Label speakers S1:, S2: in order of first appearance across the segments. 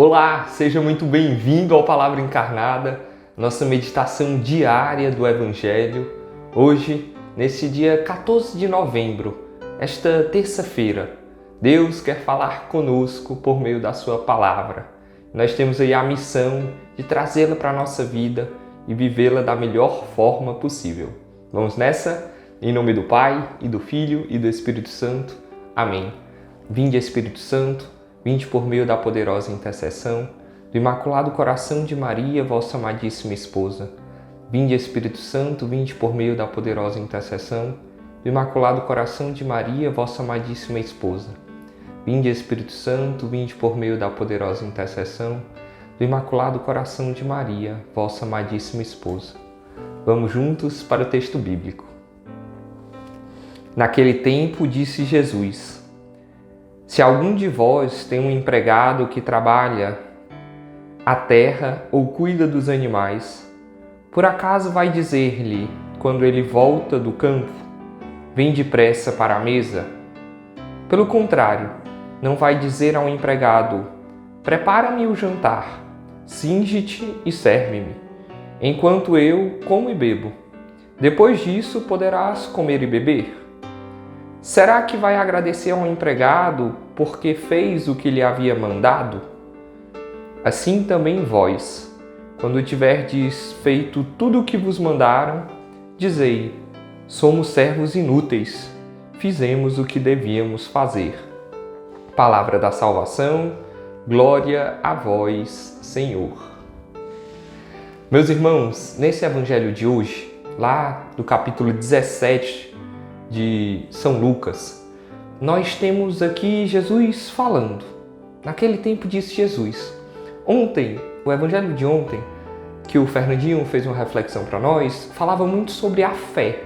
S1: Olá, seja muito bem-vindo ao Palavra Encarnada, nossa meditação diária do Evangelho. Hoje, nesse dia 14 de novembro, esta terça-feira, Deus quer falar conosco por meio da sua palavra. Nós temos aí a missão de trazê-la para a nossa vida e vivê-la da melhor forma possível. Vamos nessa? Em nome do Pai, e do Filho, e do Espírito Santo. Amém. Vinde, Espírito Santo, vinde por meio da poderosa intercessão do Imaculado Coração de Maria, vossa amadíssima esposa. Vinde, Espírito Santo, vinde por meio da poderosa intercessão do Imaculado Coração de Maria, vossa amadíssima esposa. Vinde, Espírito Santo, vinde por meio da poderosa intercessão do Imaculado Coração de Maria, vossa amadíssima esposa. Vamos juntos para o texto bíblico. Naquele tempo disse Jesus: se algum de vós tem um empregado que trabalha a terra ou cuida dos animais, por acaso vai dizer-lhe, quando ele volta do campo, vem depressa para a mesa? Pelo contrário, não vai dizer ao empregado, prepara-me o jantar, cinge-te e serve-me, enquanto eu como e bebo. Depois disso poderás comer e beber. Será que vai agradecer ao empregado porque fez o que lhe havia mandado? Assim também vós, quando tiverdes feito tudo o que vos mandaram, dizei, somos servos inúteis, fizemos o que devíamos fazer. Palavra da salvação, glória a vós, Senhor. Meus irmãos, nesse evangelho de hoje, lá do capítulo 17 de São Lucas, nós temos aqui Jesus falando. Naquele tempo disse Jesus. Ontem, o evangelho de ontem, que o Fernandinho fez uma reflexão para nós, falava muito sobre a fé.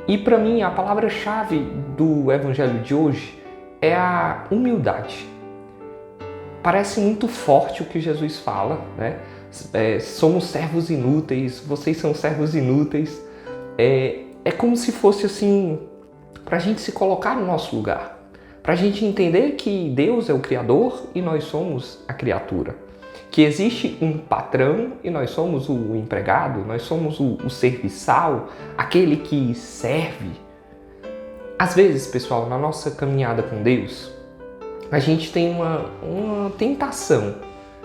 S1: E para mim, a palavra-chave do evangelho de hoje é a humildade. Parece muito forte o que Jesus fala, né? Somos servos inúteis, vocês são servos inúteis. É como se fosse assim, para a gente se colocar no nosso lugar. Para a gente entender que Deus é o Criador e nós somos a criatura. Que existe um patrão e nós somos o empregado, nós somos o serviçal, aquele que serve. Às vezes, pessoal, na nossa caminhada com Deus, a gente tem uma tentação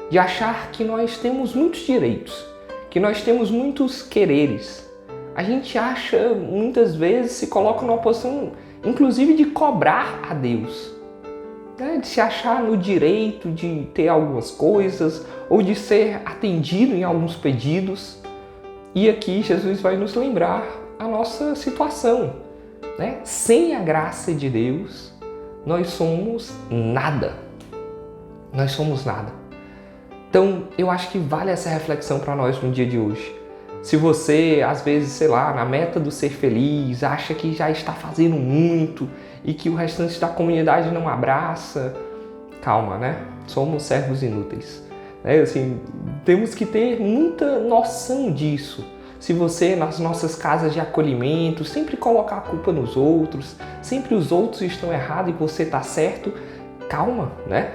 S1: de achar que nós temos muitos direitos, que nós temos muitos quereres. A gente acha, muitas vezes, se coloca numa posição, inclusive, de cobrar a Deus. Né? De se achar no direito de ter algumas coisas ou de ser atendido em alguns pedidos. E aqui Jesus vai nos lembrar a nossa situação. Né? Sem a graça de Deus, nós somos nada. Nós somos nada. Então, eu acho que vale essa reflexão para nós no dia de hoje. Se você, às vezes, sei lá, na meta do ser feliz, acha que já está fazendo muito e que o restante da comunidade não abraça, calma, né? Somos servos inúteis. Assim, temos que ter muita noção disso. Se você, nas nossas casas de acolhimento, sempre colocar a culpa nos outros, sempre os outros estão errados e você está certo, calma, né?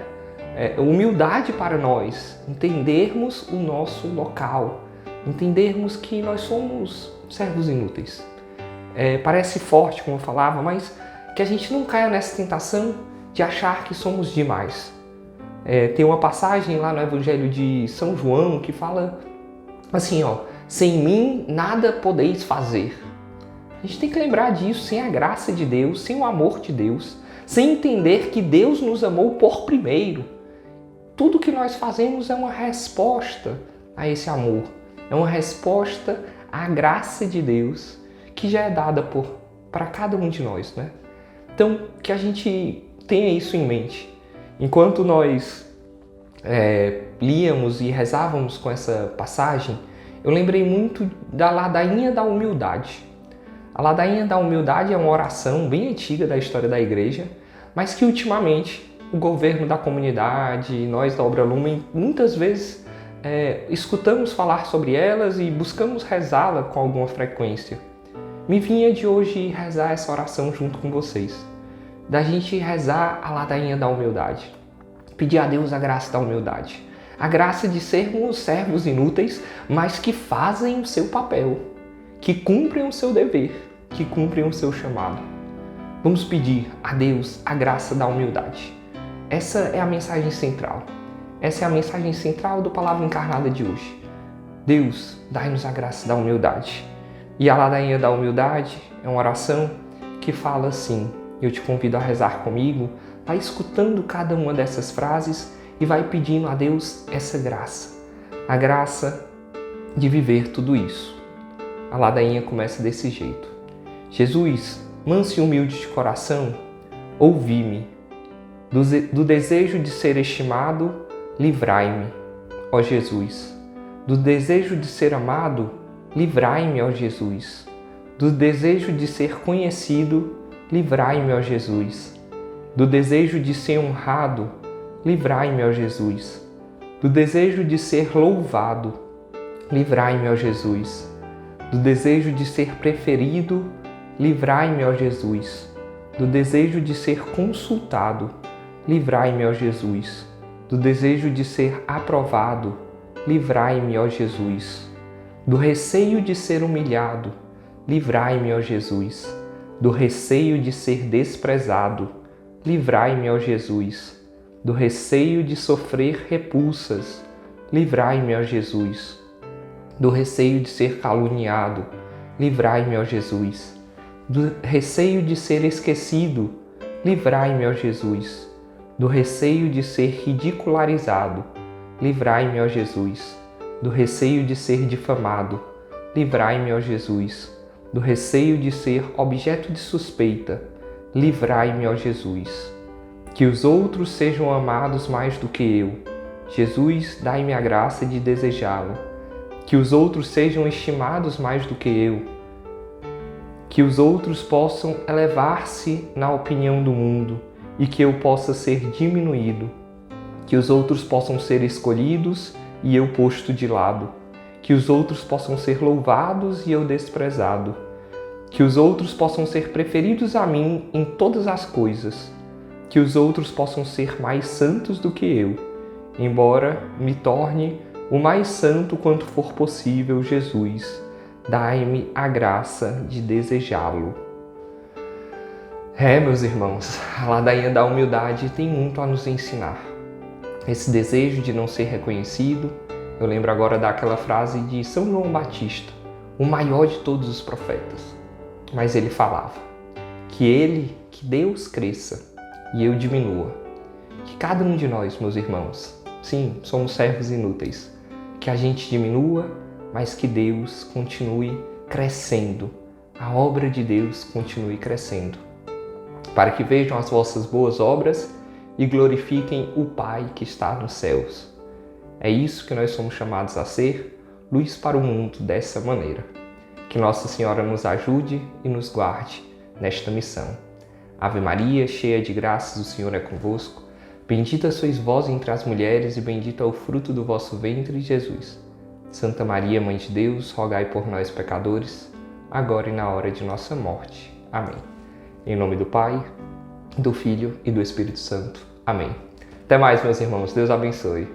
S1: Humildade para nós, entendermos o nosso local, entendermos que nós somos servos inúteis. Parece forte, como eu falava, mas que a gente não caia nessa tentação de achar que somos demais. Tem uma passagem lá no Evangelho de São João que fala assim, sem mim nada podeis fazer. A gente tem que lembrar disso, sem a graça de Deus, sem o amor de Deus, sem entender que Deus nos amou por primeiro. Tudo que nós fazemos é uma resposta a esse amor. É uma resposta à graça de Deus que já é dada para cada um de nós, né? Então, que a gente tenha isso em mente. Enquanto nós líamos e rezávamos com essa passagem, eu lembrei muito da ladainha da humildade. A ladainha da humildade é uma oração bem antiga da história da igreja, mas que ultimamente o governo da comunidade, nós da Obra Lumen, muitas vezes escutamos falar sobre elas e buscamos rezá-la com alguma frequência. Me vinha de hoje rezar essa oração junto com vocês. Da gente rezar a ladainha da humildade. Pedir a Deus a graça da humildade. A graça de sermos servos inúteis, mas que fazem o seu papel, que cumprem o seu dever, que cumprem o seu chamado. Vamos pedir a Deus a graça da humildade. Essa é a mensagem central. Essa é a mensagem central do Palavra Encarnada de hoje. Deus, dai-nos a graça da humildade. E a ladainha da humildade é uma oração que fala assim. Eu te convido a rezar comigo, vai escutando cada uma dessas frases e vai pedindo a Deus essa graça. A graça de viver tudo isso. A ladainha começa desse jeito. Jesus, manso e humilde de coração, ouvi-me. Do desejo de ser estimado, livrai-me, ó Jesus. Do desejo de ser amado, livrai-me, ó Jesus. Do desejo de ser conhecido, livrai-me, ó Jesus. Do desejo de ser honrado, livrai-me, ó Jesus. Do desejo de ser louvado, livrai-me, ó Jesus. Do desejo de ser preferido, livrai-me, ó Jesus. Do desejo de ser consultado, livrai-me, ó Jesus. Do desejo de ser aprovado, livrai-me, ó Jesus. Do receio de ser humilhado, livrai-me, ó Jesus. Do receio de ser desprezado, livrai-me, ó Jesus. Do receio de sofrer repulsas, livrai-me, ó Jesus. Do receio de ser caluniado, livrai-me, ó Jesus. Do receio de ser esquecido, livrai-me, ó Jesus. Do receio de ser ridicularizado, livrai-me, ó Jesus. Do receio de ser difamado, livrai-me, ó Jesus. Do receio de ser objeto de suspeita, livrai-me, ó Jesus. Que os outros sejam amados mais do que eu. Jesus, dai-me a graça de desejá-lo. Que os outros sejam estimados mais do que eu. Que os outros possam elevar-se na opinião do mundo e que eu possa ser diminuído. Que os outros possam ser escolhidos e eu posto de lado. Que os outros possam ser louvados e eu desprezado. Que os outros possam ser preferidos a mim em todas as coisas. Que os outros possam ser mais santos do que eu, embora me torne o mais santo quanto for possível, Jesus. Dai-me a graça de desejá-lo. Meus irmãos, a ladainha da humildade tem muito a nos ensinar. Esse desejo de não ser reconhecido, eu lembro agora daquela frase de São João Batista, o maior de todos os profetas. Mas ele falava que Deus cresça e eu diminua. Que cada um de nós, meus irmãos, sim, somos servos inúteis, que a gente diminua, mas que Deus continue crescendo. A obra de Deus continue crescendo. Para que vejam as vossas boas obras e glorifiquem o Pai que está nos céus. É isso que nós somos chamados a ser, luz para o mundo dessa maneira. Que Nossa Senhora nos ajude e nos guarde nesta missão. Ave Maria, cheia de graças, o Senhor é convosco. Bendita sois vós entre as mulheres e bendito é o fruto do vosso ventre, Jesus. Santa Maria, Mãe de Deus, rogai por nós, pecadores, agora e na hora de nossa morte. Amém. Em nome do Pai, do Filho e do Espírito Santo. Amém. Até mais, meus irmãos. Deus abençoe.